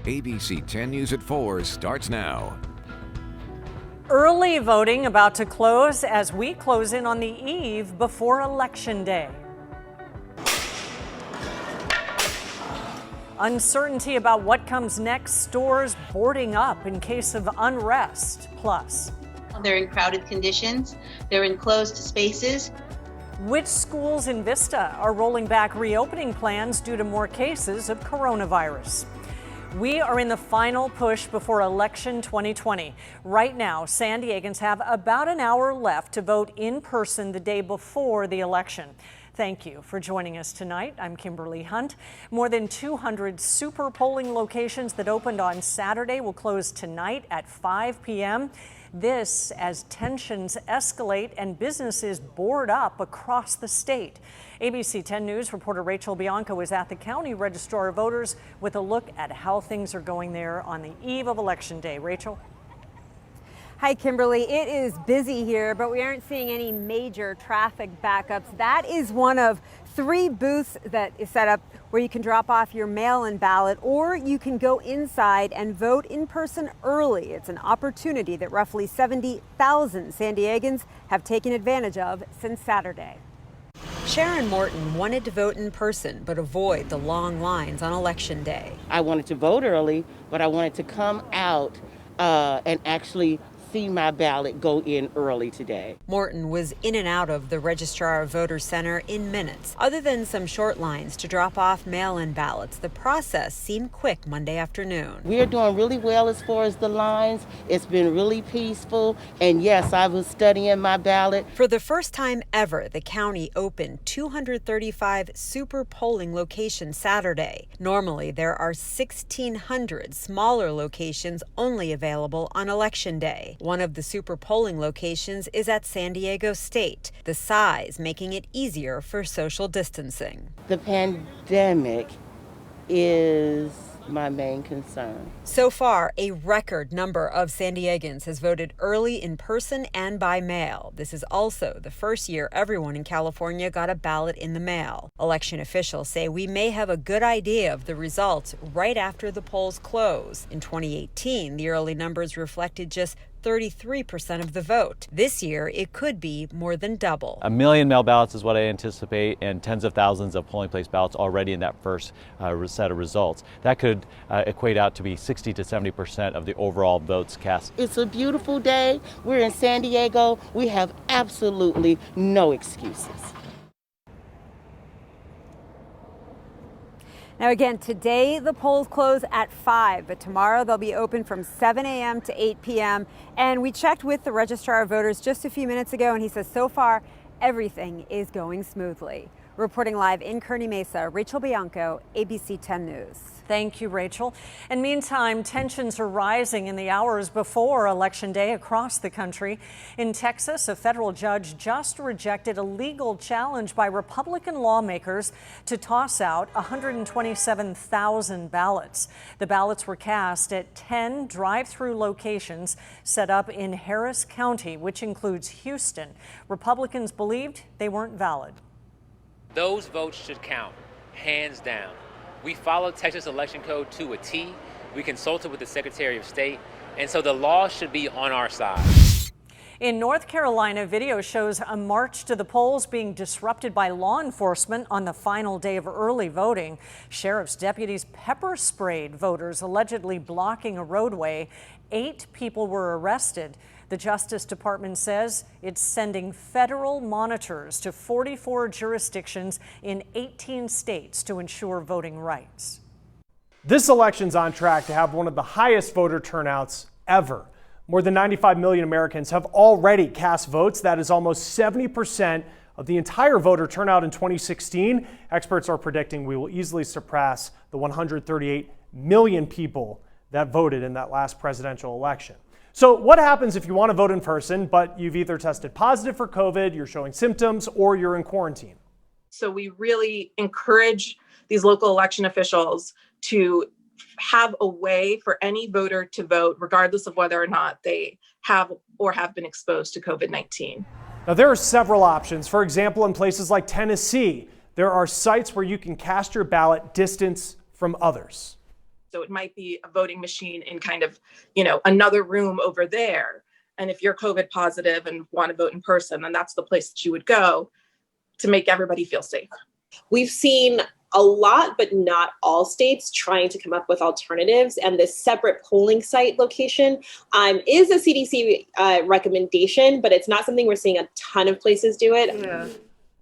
ABC 10 News at 4 starts now. Early voting about to close as we close in on the eve before Election Day. Uncertainty about what comes next, stores boarding up in case of unrest. Plus, they're in crowded conditions, they're in closed spaces. Which schools in Vista are rolling back reopening plans due to more cases of coronavirus? We are in the final push before election 2020. Right now, San Diegans have about an hour left to vote in person the day before the election. Thank you for joining us tonight. I'm Kimberly Hunt. More than 200 super polling locations that opened on Saturday will close tonight at 5 p.m. This as tensions escalate and businesses board up across the state. ABC 10 News reporter Rachel Bianco is at the County Registrar of Voters with a look at how things are going there on the eve of Election Day. Rachel? Hi, Kimberly. It is busy here, but we aren't seeing any major traffic backups. That is one of 3 booths that is set up where you can drop off your mail-in ballot, or you can go inside and vote in person early. It's an opportunity that roughly 70,000 San Diegans have taken advantage of since Saturday. Sharon Morton wanted to vote in person but avoid the long lines on Election Day. I wanted to vote early, but I wanted to come out and actually see my ballot go in early today. Morton was in and out of the Registrar of Voters Center in minutes. Other than some short lines to drop off mail-in ballots, the process seemed quick Monday afternoon. We are doing really well as far as the lines. It's been really peaceful. And yes, I was studying my ballot. For the first time ever, the county opened 235 super polling locations Saturday. Normally, there are 1,600 smaller locations only available on Election Day. One of the super polling locations is at San Diego State, the size making it easier for social distancing. The pandemic is my main concern. So far, a record number of San Diegans has voted early in person and by mail. This is also the first year everyone in California got a ballot in the mail. Election officials say we may have a good idea of the results right after the polls close. In 2018, the early numbers reflected just 33% of the vote. This year, it could be more than double. 1 million mail ballots is what I anticipate, and tens of thousands of polling place ballots already in that first set of results. That could equate out to be 60 to 70% of the overall votes cast. It's a beautiful day. We're in San Diego. We have absolutely no excuses. Now again, today the polls close at 5, but tomorrow they'll be open from 7 a.m. to 8 p.m. And we checked with the Registrar of Voters just a few minutes ago, and he says so far everything is going smoothly. Reporting live in Kearny Mesa, Rachel Bianco, ABC 10 News. Thank you, Rachel. And meantime, tensions are rising in the hours before Election Day across the country. In Texas, a federal judge just rejected a legal challenge by Republican lawmakers to toss out 127,000 ballots. The ballots were cast at 10 drive-through locations set up in Harris County, which includes Houston. Republicans believed they weren't valid. Those votes should count, hands down. We followed Texas election code to a T. We consulted with the Secretary of State, and so the law should be on our side. In North Carolina, video shows a march to the polls being disrupted by law enforcement on the final day of early voting. Sheriff's deputies pepper sprayed voters, allegedly blocking a roadway. 8 people were arrested. The Justice Department says it's sending federal monitors to 44 jurisdictions in 18 states to ensure voting rights. This election's on track to have one of the highest voter turnouts ever. More than 95 million Americans have already cast votes. That is almost 70% of the entire voter turnout in 2016. Experts are predicting we will easily surpass the 138 million people that voted in that last presidential election. So what happens if you want to vote in person, but you've either tested positive for COVID, you're showing symptoms, or you're in quarantine? So we really encourage these local election officials to have a way for any voter to vote, regardless of whether or not they have or have been exposed to COVID-19. Now, there are several options. For example, in places like Tennessee, there are sites where you can cast your ballot distance from others. So it might be a voting machine in kind of, another room over there. And if you're COVID positive and want to vote in person, then that's the place that you would go to make everybody feel safe. We've seen a lot, but not all states trying to come up with alternatives. And this separate polling site location is a CDC recommendation, but it's not something we're seeing a ton of places do it. Yeah.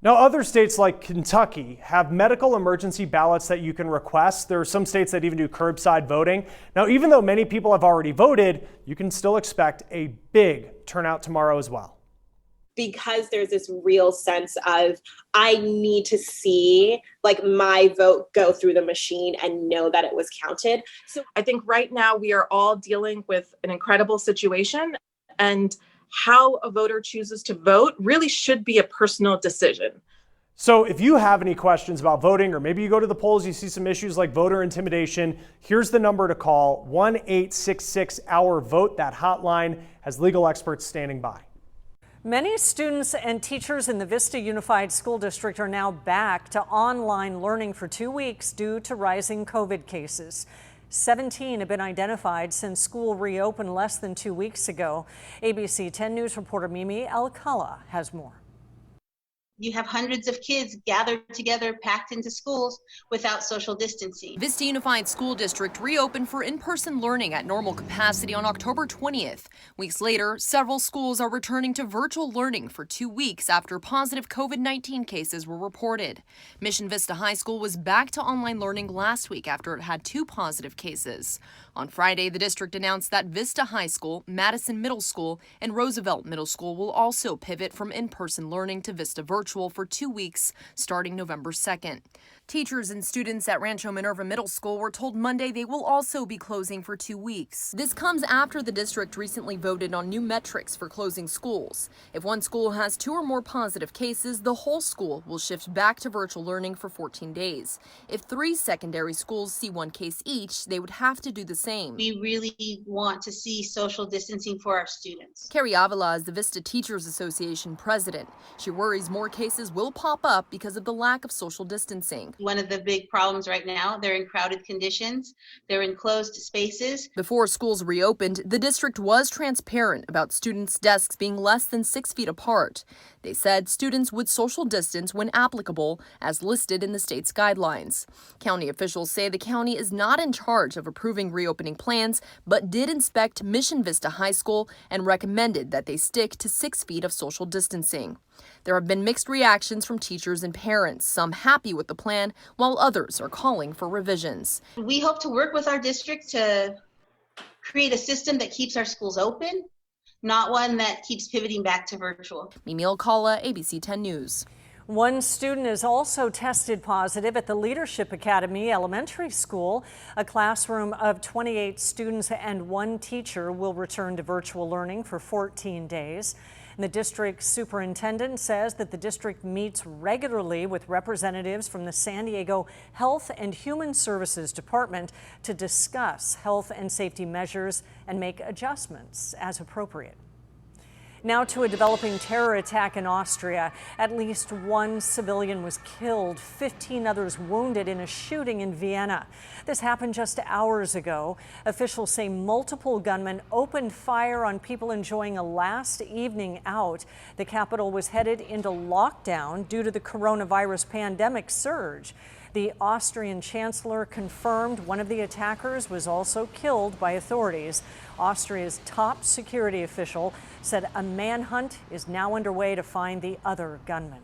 Now, other states like Kentucky have medical emergency ballots that you can request. There are some states that even do curbside voting. Now, even though many people have already voted, you can still expect a big turnout tomorrow as well. Because there's this real sense of, I need to see my vote go through the machine and know that it was counted. So I think right now we are all dealing with an incredible situation, and how a voter chooses to vote really should be a personal decision. So if you have any questions about voting, or maybe you go to the polls, you see some issues like voter intimidation, here's the number to call, 1-866-OUR-VOTE. That hotline has legal experts standing by. Many students and teachers in the Vista Unified School District are now back to online learning for 2 weeks due to rising COVID cases. 17 have been identified since school reopened less than 2 weeks ago. ABC 10 News reporter Mimi Alcala has more. You have hundreds of kids gathered together, packed into schools without social distancing. Vista Unified School District reopened for in-person learning at normal capacity on October 20th. Weeks later, several schools are returning to virtual learning for 2 weeks after positive COVID-19 cases were reported. Mission Vista High School was back to online learning last week after it had 2 positive cases. On Friday, the district announced that Vista High School, Madison Middle School, and Roosevelt Middle School will also pivot from in-person learning to Vista virtual for 2 weeks, starting November 2nd. Teachers and students at Rancho Minerva Middle School were told Monday they will also be closing for 2 weeks. This comes after the district recently voted on new metrics for closing schools. If one school has 2 or more positive cases, the whole school will shift back to virtual learning for 14 days. If 3 secondary schools see 1 case each, they would have to do the same. We really want to see social distancing for our students. Carrie Avila is the Vista Teachers Association president. She worries more cases will pop up because of the lack of social distancing. One of the big problems right now, they're in crowded conditions, they're in closed spaces. Before schools reopened, the district was transparent about students' desks being less than 6 feet apart. They said students would social distance when applicable, as listed in the state's guidelines. County officials say the county is not in charge of approving reopening plans, but did inspect Mission Vista High School and recommended that they stick to 6 feet of social distancing. There have been mixed reactions from teachers and parents, some happy with the plan, while others are calling for revisions. We hope to work with our district to create a system that keeps our schools open, not one that keeps pivoting back to virtual. Mimi Alcala, ABC 10 News. One student is also tested positive at the Leadership Academy Elementary School. A classroom of 28 students and 1 teacher will return to virtual learning for 14 days. And the district superintendent says that the district meets regularly with representatives from the San Diego Health and Human Services Department to discuss health and safety measures and make adjustments as appropriate. Now to a developing terror attack in Austria. At least 1 civilian was killed, 15 others wounded in a shooting in Vienna. This happened just hours ago. Officials say multiple gunmen opened fire on people enjoying a last evening out. The capital was headed into lockdown due to the coronavirus pandemic surge. The Austrian chancellor confirmed one of the attackers was also killed by authorities. Austria's top security official said a manhunt is now underway to find the other gunman.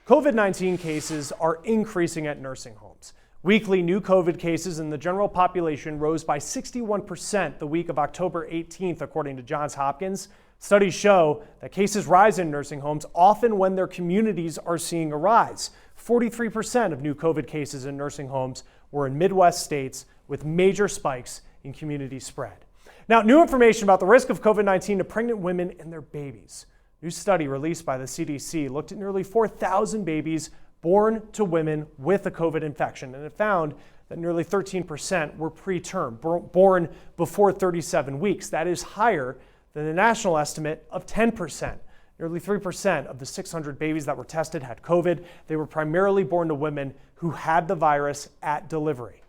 COVID-19 cases are increasing at nursing homes. Weekly new COVID cases in the general population rose by 61% the week of October 18th, according to Johns Hopkins. Studies show that cases rise in nursing homes often when their communities are seeing a rise. 43% of new COVID cases in nursing homes were in Midwest states, with major spikes in community spread. Now, new information about the risk of COVID-19 to pregnant women and their babies. A new study released by the CDC looked at nearly 4,000 babies born to women with a COVID infection, and it found that nearly 13% were preterm, born before 37 weeks. That is higher than the national estimate of 10%. Nearly 3% of the 600 babies that were tested had COVID. They were primarily born to women who had the virus at delivery.